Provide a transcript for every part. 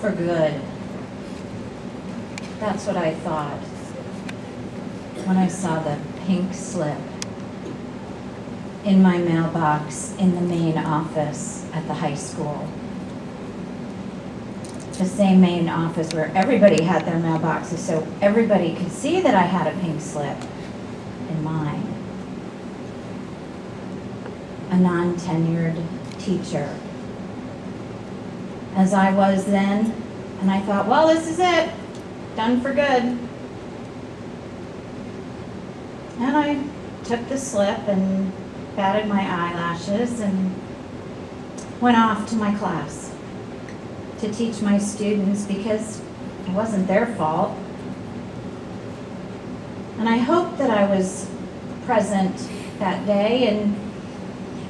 for good. That's what I thought when I saw the pink slip in my mailbox in the main office at the high school. The same main office where everybody had their mailboxes, so everybody could see that I had a pink slip in mine. A non-tenured teacher, as I was then, and I thought, well, this is it, done for good. And I took the slip and batted my eyelashes and went off to my class to teach my students because it wasn't their fault. And I hope that I was present that day, and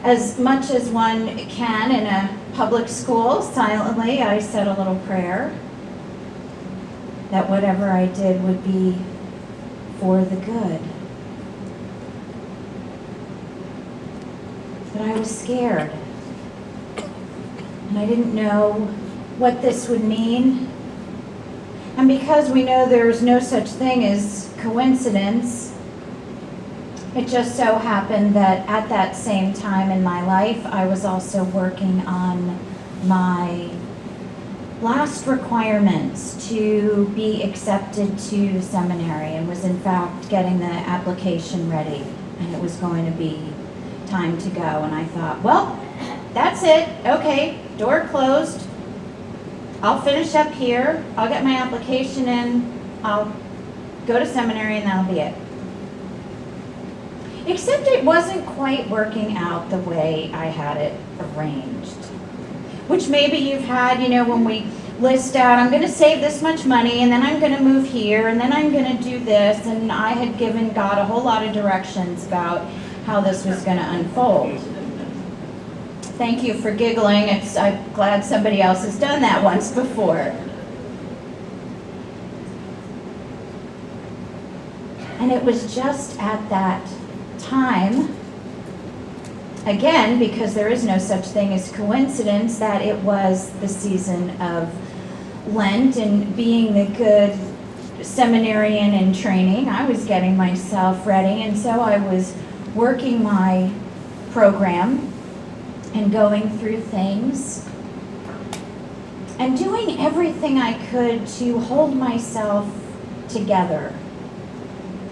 as much as one can in a public school, silently, I said a little prayer that whatever I did would be for the good. But I was scared, and I didn't know what this would mean. And because we know there's no such thing as coincidence, it just so happened that at that same time in my life, I was also working on my last requirements to be accepted to seminary, and was in fact getting the application ready, and it was going to be time to go. And I thought, well, that's it. Okay, door closed. I'll finish up here. I'll get my application in. I'll go to seminary, and that'll be it. Except it wasn't quite working out the way I had it arranged. Which maybe you've had, when we list out, I'm going to save this much money, and then I'm going to move here, and then I'm going to do this. And I had given God a whole lot of directions about how this was going to unfold. Thank you for giggling. I'm glad somebody else has done that once before. And it was just at that time, again, because there is no such thing as coincidence, that it was the season of Lent, and being the good seminarian in training, I was getting myself ready, and so I was working my program and going through things and doing everything I could to hold myself together,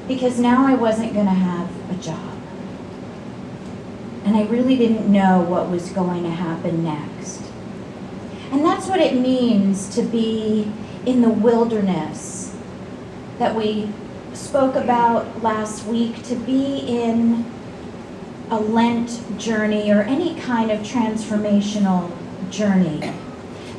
because now I wasn't going to have a job, and I really didn't know what was going to happen next. And that's what it means to be in the wilderness that we spoke about last week, to be in a Lent journey or any kind of transformational journey.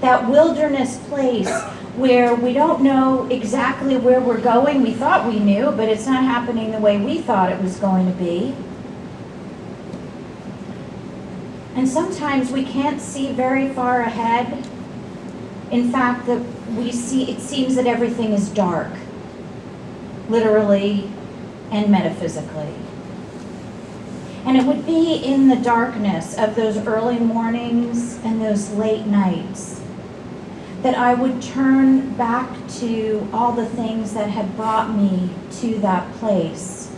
That wilderness place where we don't know exactly where we're going. We thought we knew, but it's not happening the way we thought it was going to be. And sometimes we can't see very far ahead. In fact, it seems that everything is dark, literally and metaphysically. And it would be in the darkness of those early mornings and those late nights that I would turn back to all the things that had brought me to that place.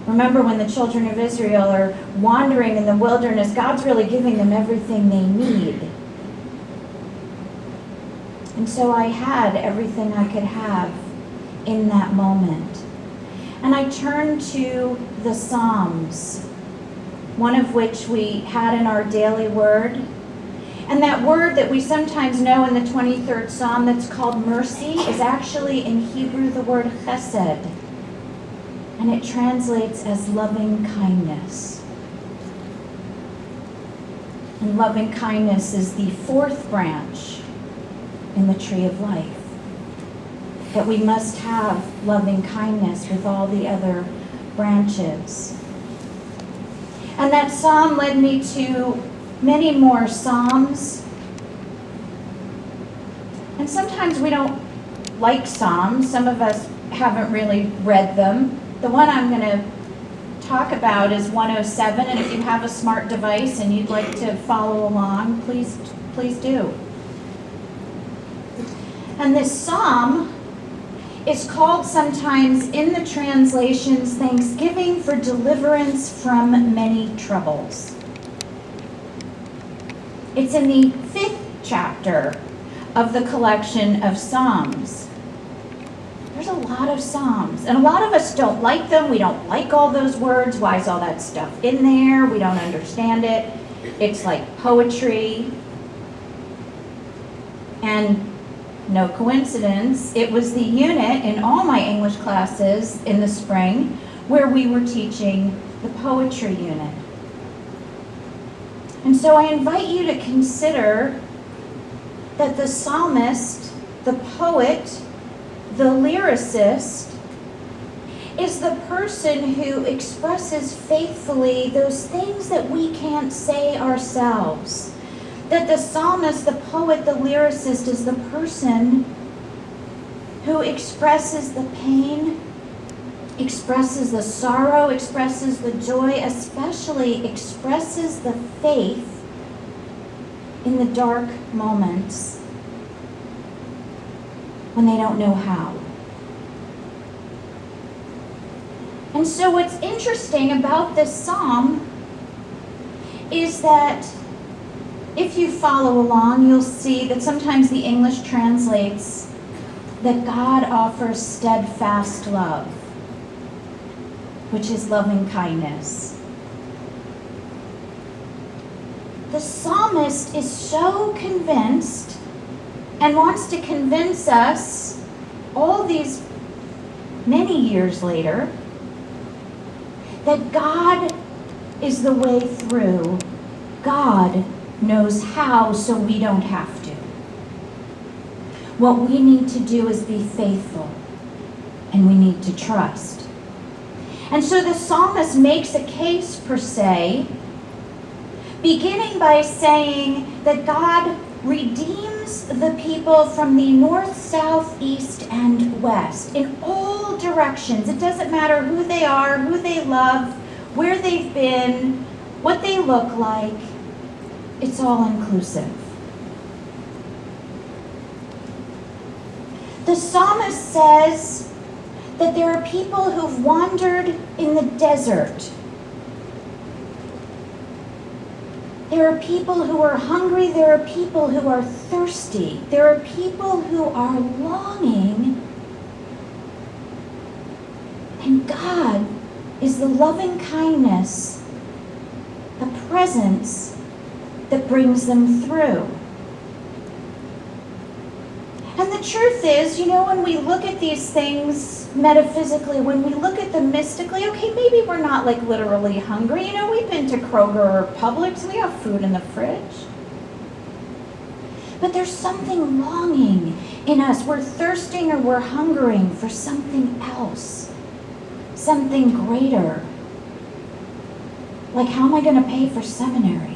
Remember, when the children of Israel are wandering in the wilderness, God's really giving them everything they need. And so I had everything I could have in that moment. And I turned to the Psalms, one of which we had in our daily word. And that word that we sometimes know in the 23rd Psalm that's called mercy is actually in Hebrew the word chesed. And it translates as loving kindness. And loving kindness is the fourth branch in the tree of life. That we must have loving kindness with all the other branches. And that psalm led me to many more psalms. And sometimes we don't like psalms. Some of us haven't really read them. The one I'm going to talk about is 107, and if you have a smart device and you'd like to follow along, please do. And this psalm is called sometimes in the translations, Thanksgiving for Deliverance from Many Troubles. It's in the 5th chapter of the collection of Psalms. There's a lot of Psalms, and a lot of us don't like them. We don't like all those words. Why is all that stuff in there? We don't understand it. It's like poetry. And no coincidence, it was the unit in all my English classes in the spring where we were teaching the poetry unit. And so I invite you to consider that the psalmist, the poet, the lyricist, is the person who expresses faithfully those things that we can't say ourselves. That the psalmist, the poet, the lyricist is the person who expresses the pain, expresses the sorrow, expresses the joy, especially expresses the faith in the dark moments when they don't know how. And so what's interesting about this psalm is that if you follow along, you'll see that sometimes the English translates that God offers steadfast love, which is loving kindness. The psalmist is so convinced and wants to convince us all these many years later that God is the way through. God knows how, so we don't have to. What we need to do is be faithful, and we need to trust. And so the psalmist makes a case, per se, beginning by saying that God redeems the people from the north, south, east, and west, in all directions. It doesn't matter who they are, who they love, where they've been, what they look like. It's all inclusive. The psalmist says that there are people who've wandered in the desert. There are people who are hungry. There are people who are thirsty. There are people who are longing. And God is the loving kindness, the presence that brings them through. And the truth is, when we look at these things metaphysically, when we look at them mystically, okay, maybe we're not like literally hungry. We've been to Kroger or Publix, we have food in the fridge. But there's something longing in us. We're thirsting or we're hungering for something else, something greater. Like, how am I going to pay for seminary?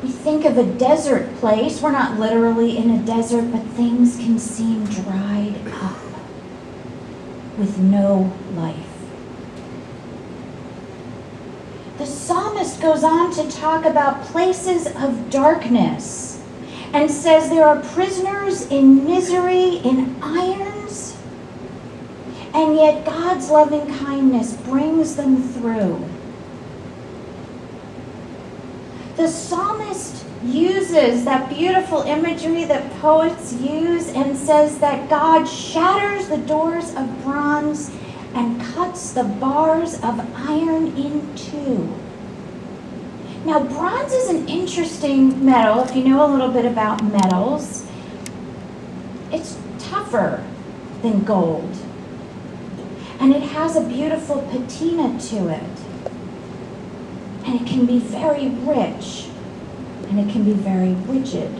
We think of a desert place. We're not literally in a desert, but things can seem dried up with no life. The psalmist goes on to talk about places of darkness and says there are prisoners in misery, in irons, and yet God's loving kindness brings them through. The psalmist uses that beautiful imagery that poets use and says that God shatters the doors of bronze and cuts the bars of iron in two. Now, bronze is an interesting metal. If you know a little bit about metals, it's tougher than gold. And it has a beautiful patina to it. And it can be very rich, and it can be very rigid.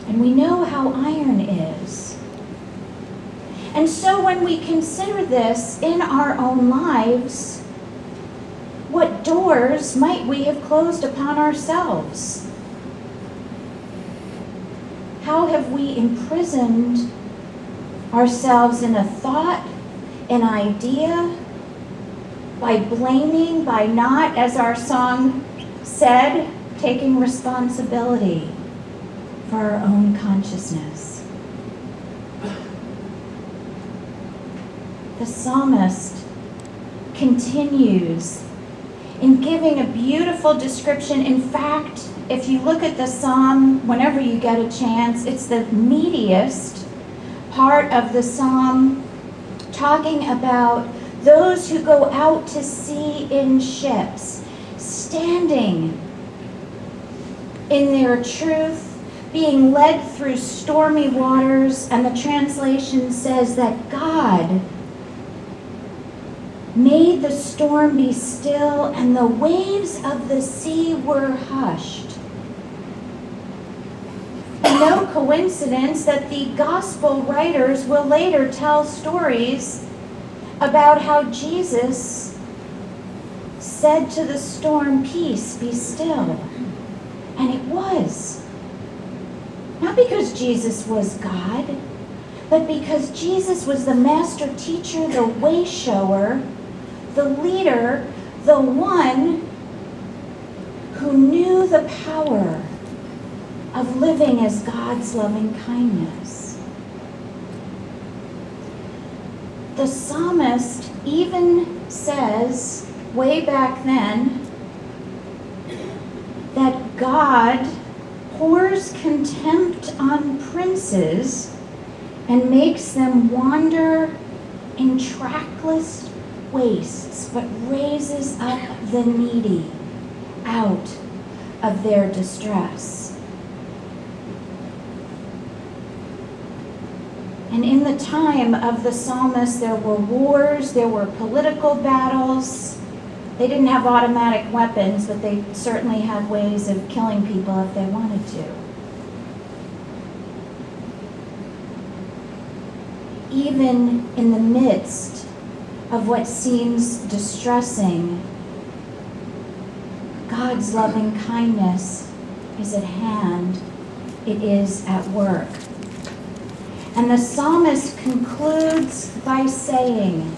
And we know how iron is. And so when we consider this in our own lives, what doors might we have closed upon ourselves? How have we imprisoned ourselves in a thought, an idea, by blaming, by not, as our song said, taking responsibility for our own consciousness. The psalmist continues in giving a beautiful description. In fact, if you look at the psalm, whenever you get a chance, it's the meatiest part of the psalm, talking about those who go out to sea in ships, standing in their truth, being led through stormy waters. And the translation says that God made the storm be still, and the waves of the sea were hushed. No coincidence that the gospel writers will later tell stories about how Jesus said to the storm, "Peace, be still." And it was. Not because Jesus was God, but because Jesus was the master teacher, the way shower, the leader, the one who knew the power of living as God's loving kindness. The psalmist even says, way back then, that God pours contempt on princes and makes them wander in trackless wastes, but raises up the needy out of their distress. And in the time of the psalmist, there were wars, there were political battles. They didn't have automatic weapons, but they certainly had ways of killing people if they wanted to. Even in the midst of what seems distressing, God's loving kindness is at hand. It is at work. And the psalmist concludes by saying,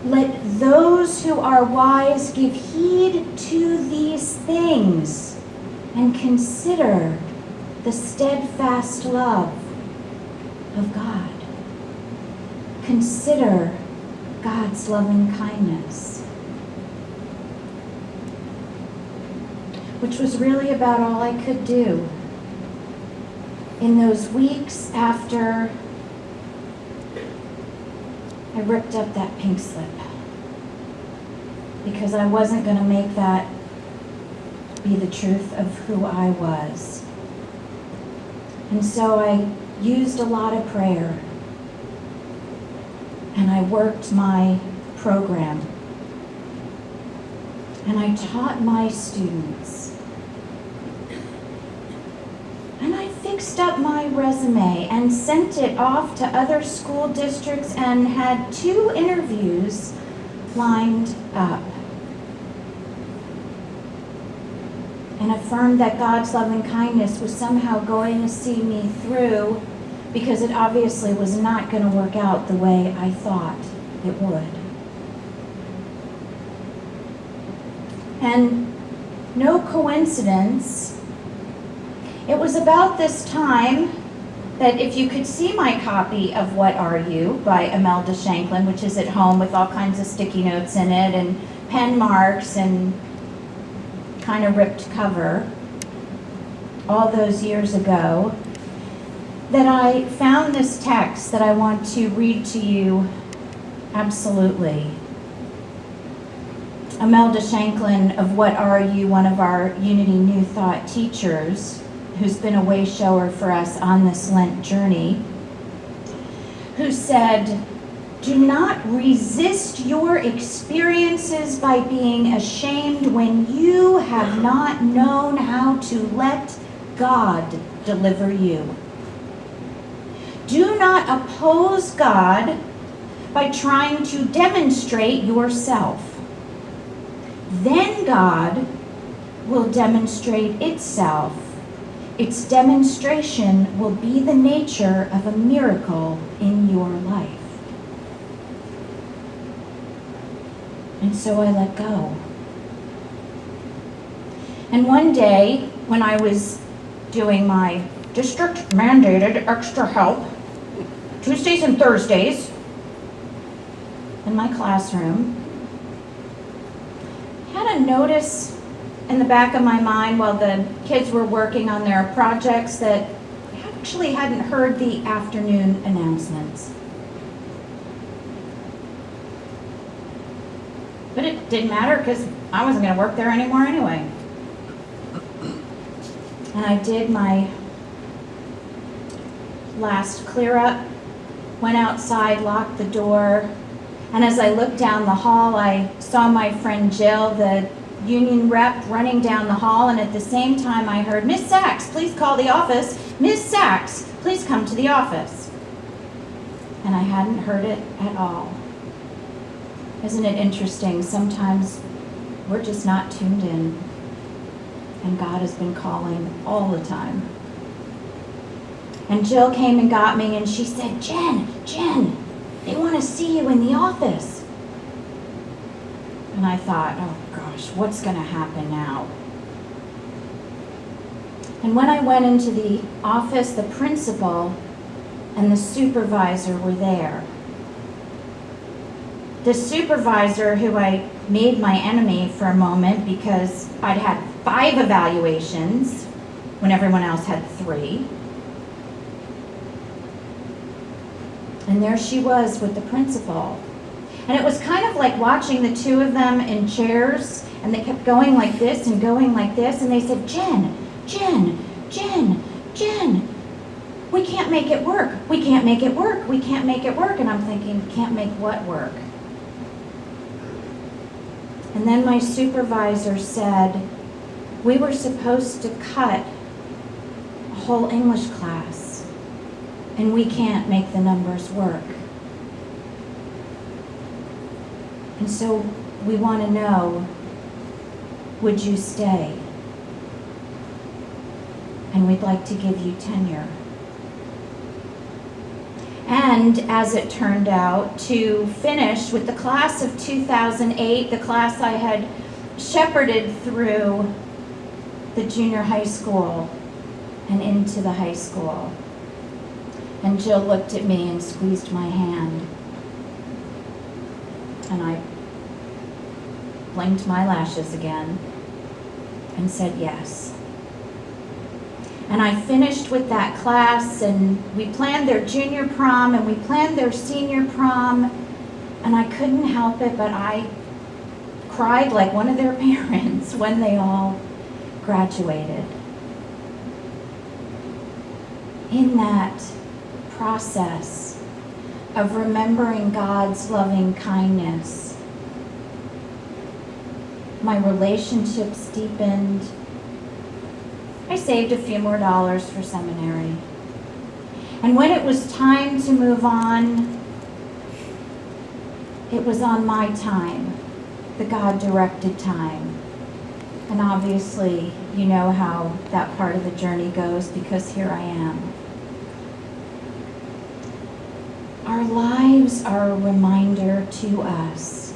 "Let those who are wise give heed to these things and consider the steadfast love of God." Consider God's loving kindness. Which was really about all I could do in those weeks after I ripped up that pink slip. Because I wasn't going to make that be the truth of who I was. And so I used a lot of prayer. And I worked my program. And I taught my students. And I fixed up my resume and sent it off to other school districts and had 2 interviews lined up. And affirmed that God's loving kindness was somehow going to see me through, because it obviously was not going to work out the way I thought it would. And no coincidence, it was about this time that if you could see my copy of What Are You by Imelda Shanklin, which is at home with all kinds of sticky notes in it and pen marks and kind of ripped cover, all those years ago, that I found this text that I want to read to you absolutely. Imelda Shanklin of What Are You, one of our Unity New Thought teachers, who's been a way shower for us on this Lent journey, who said, "Do not resist your experiences by being ashamed when you have not known how to let God deliver you. Do not oppose God by trying to demonstrate yourself. Then God will demonstrate itself. Its demonstration will be the nature of a miracle in your life." And so I let go. And one day, when I was doing my district-mandated extra help, Tuesdays and Thursdays, in my classroom, I had a notice in the back of my mind while the kids were working on their projects that I actually hadn't heard the afternoon announcements. But it didn't matter because I wasn't going to work there anymore anyway. And I did my last clear up, went outside, locked the door, and as I looked down the hall, I saw my friend Jill, the union rep, running down the hall, and at the same time I heard, "Miss Sachs, please call the office. Miss Sachs, please come to the office." And I hadn't heard it at all. Isn't it interesting? Sometimes we're just not tuned in, and God has been calling all the time. And Jill came and got me, and she said, Jen, they want to see you in the office." And I thought, oh gosh, what's going to happen now? And when I went into the office, the principal and the supervisor were there. The supervisor, who I made my enemy for a moment because I'd had 5 evaluations when everyone else had 3. And there she was with the principal. And it was kind of like watching the two of them in chairs, and they kept going like this and going like this, and they said, Jen, we can't make it work. We can't make it work. We can't make it work. And I'm thinking, can't make what work? And then my supervisor said, we were supposed to cut a whole English class, and we can't make the numbers work. And so we want to know, would you stay? And we'd like to give you tenure. And as it turned out, to finish with the class of 2008, the class I had shepherded through the junior high school and into the high school. And Jill looked at me and squeezed my hand. And I blinked my lashes again and said yes. And I finished with that class, and we planned their junior prom, and we planned their senior prom, and I couldn't help it, but I cried like one of their parents when they all graduated. In that process of remembering God's loving kindness, my relationships deepened. I saved a few more dollars for seminary. And when it was time to move on, it was on my time, the God-directed time. And obviously, you know how that part of the journey goes, because here I am. Our lives are a reminder to us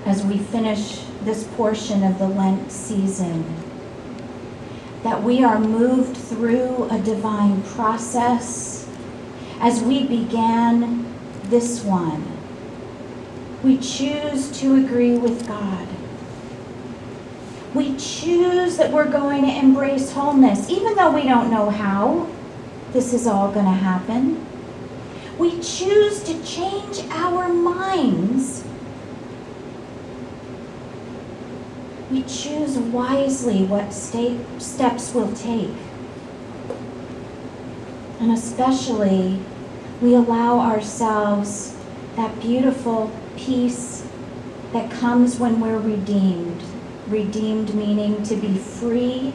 as we finish this portion of the Lent season that we are moved through a divine process as we began this one. We choose to agree with God. We choose that we're going to embrace wholeness, even though we don't know how this is all going to happen. We choose to change our minds. We choose wisely what steps we'll take. And especially, we allow ourselves that beautiful peace that comes when we're redeemed. Redeemed meaning to be free,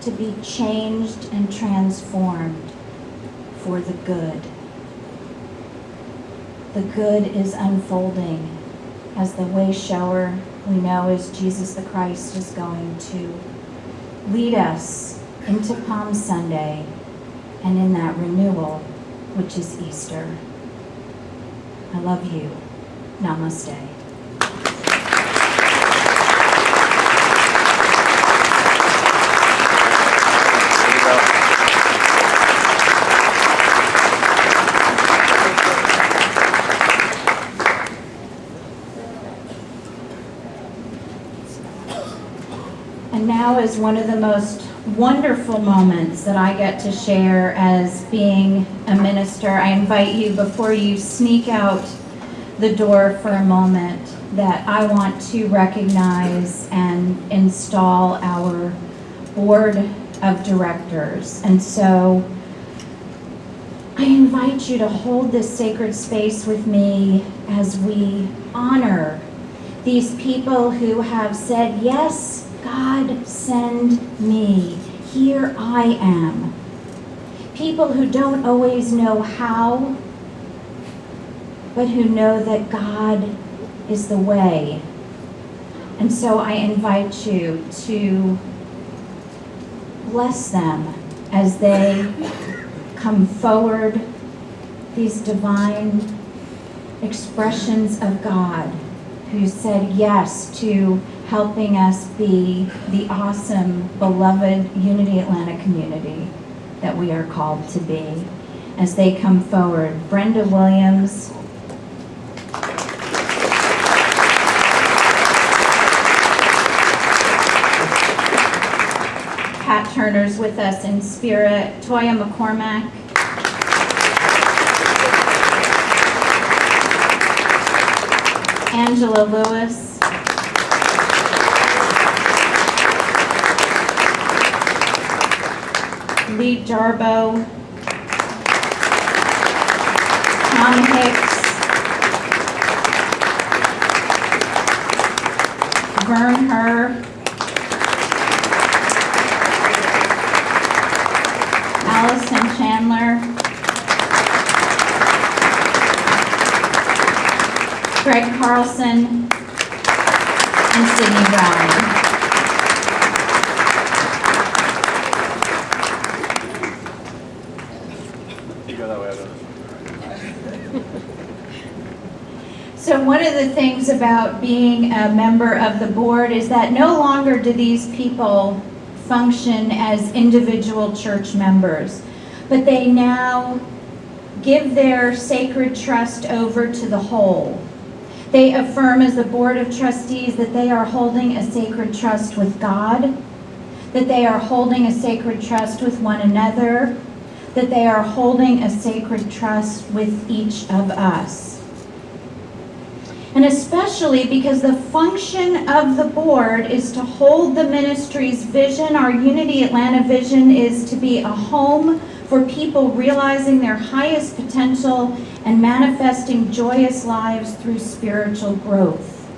to be changed and transformed for the good. The good is unfolding as the way shower we know is Jesus the Christ is going to lead us into Palm Sunday and in that renewal, which is Easter. I love you. Namaste. now is one of the most wonderful moments that I get to share as being a minister. I invite you, before you sneak out the door for a moment, that I want to recognize and install our board of directors. And so I invite you to hold this sacred space with me as we honor these people who have said, yes, God, send me. Here I am. People who don't always know how, but who know that God is the way. And so I invite you to bless them as they come forward, these divine expressions of God who said yes to helping us be the awesome, beloved Unity Atlanta community that we are called to be. As they come forward, Brenda Williams, Pat Turner's with us in spirit, Toya McCormack, Angela Lewis, Lee Jarbo, Tom Hicks, Vern Herr, Allison Chandler, Greg Carlson, and Sydney Brown. So one of the things about being a member of the board is that no longer do these people function as individual church members, but they now give their sacred trust over to the whole. They affirm as the board of trustees that they are holding a sacred trust with God, that they are holding a sacred trust with one another, that they are holding a sacred trust with each of us. And especially because the function of the board is to hold the ministry's vision. Our Unity Atlanta vision is to be a home for people realizing their highest potential and manifesting joyous lives through spiritual growth.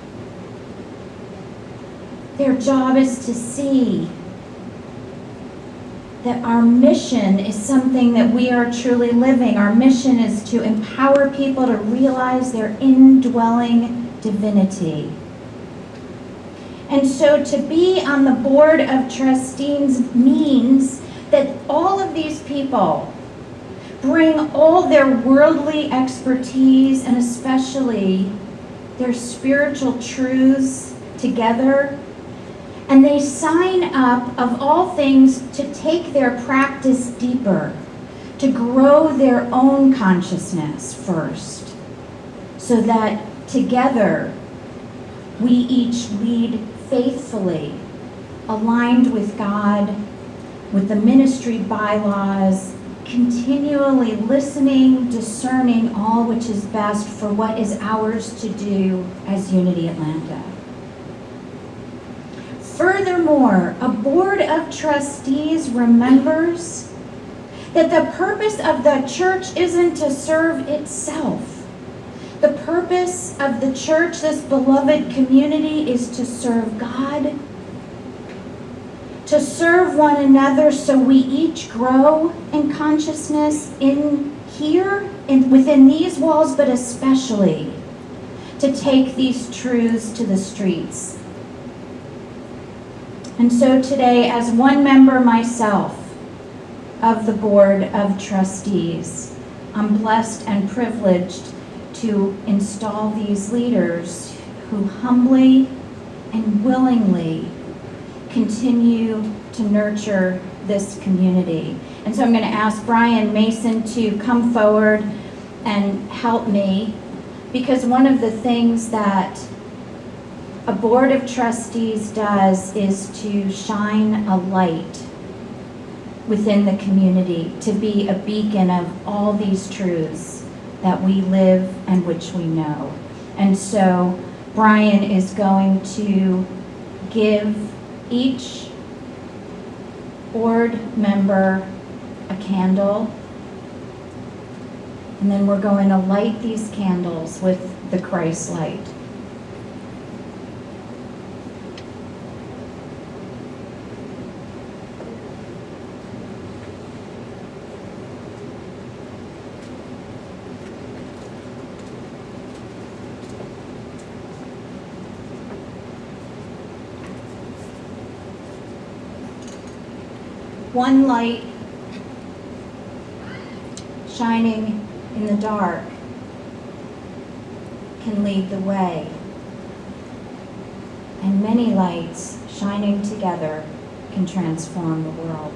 Their job is to see that our mission is something that we are truly living. Our mission is to empower people to realize their indwelling divinity. And so to be on the board of trustees means that all of these people bring all their worldly expertise and especially their spiritual truths together, and they sign up, of all things, to take their practice deeper, to grow their own consciousness first, so that together we each lead faithfully, aligned with God, with the ministry bylaws, continually listening, discerning all which is best for what is ours to do as Unity Atlanta. Furthermore, a board of trustees remembers that the purpose of the church isn't to serve itself. The purpose of the church, this beloved community, is to serve God, to serve one another so we each grow in consciousness in here, within these walls, but especially to take these truths to the streets. And so today, as one member myself of the Board of Trustees, I'm blessed and privileged to install these leaders who humbly and willingly continue to nurture this community. And so I'm going to ask Brian Mason to come forward and help me, because one of the things that a board of trustees does is to shine a light within the community, to be a beacon of all these truths that we live and which we know. And so Brian is going to give each board member a candle, and then we're going to light these candles with the Christ light. One light shining in the dark can lead the way, and many lights shining together can transform the world.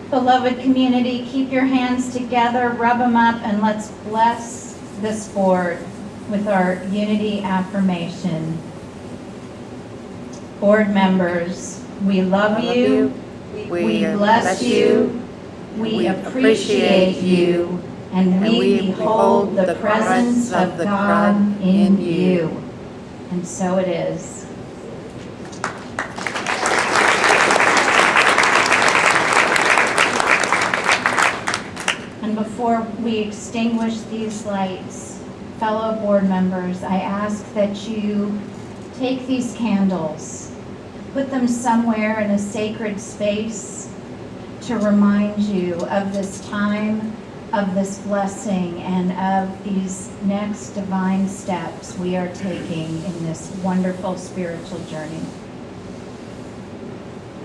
Beloved community, keep your hands together, rub them up, and let's bless this board with our unity affirmation. Board members, we love you, we bless you, we appreciate you, and we behold the presence of God in you. And so it is. And before we extinguish these lights, fellow board members, I ask that you take these candles, put them somewhere in a sacred space to remind you of this time, of this blessing, and of these next divine steps we are taking in this wonderful spiritual journey.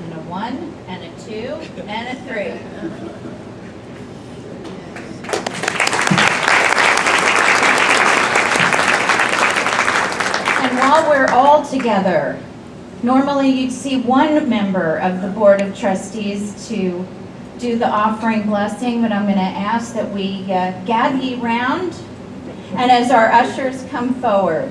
And a 1, and a 2, and a 3. And while we're all together, normally you'd see one member of the Board of Trustees to do the offering blessing, but I'm going to ask that we gather ye round, and as our ushers come forward,